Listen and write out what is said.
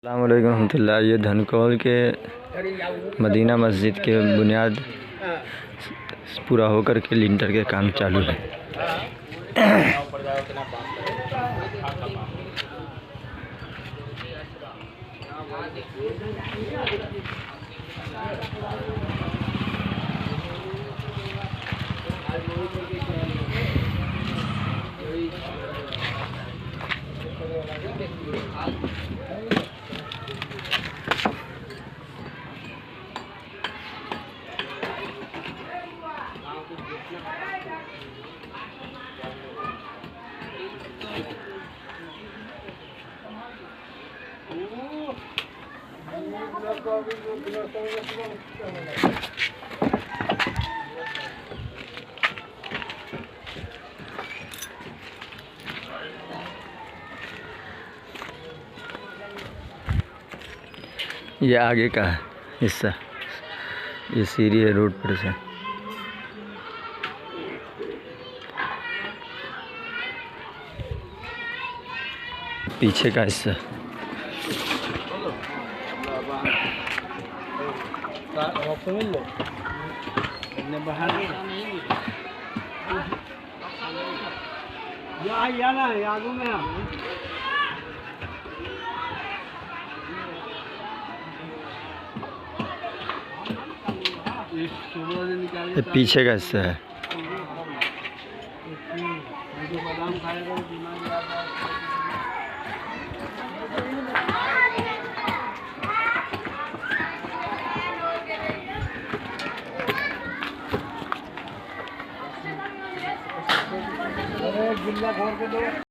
अस्सलाम वालेकुम रहमतुल्लाह। ये धनकौल के मदीना मस्जिद के बुनियाद पूरा होकर के लिंटर के काम चालू है। ये आगे का हिस्सा, ये सीढ़ी है रोड पर से। पीछे का हिस्सा ये पीछे का हिस्सा है।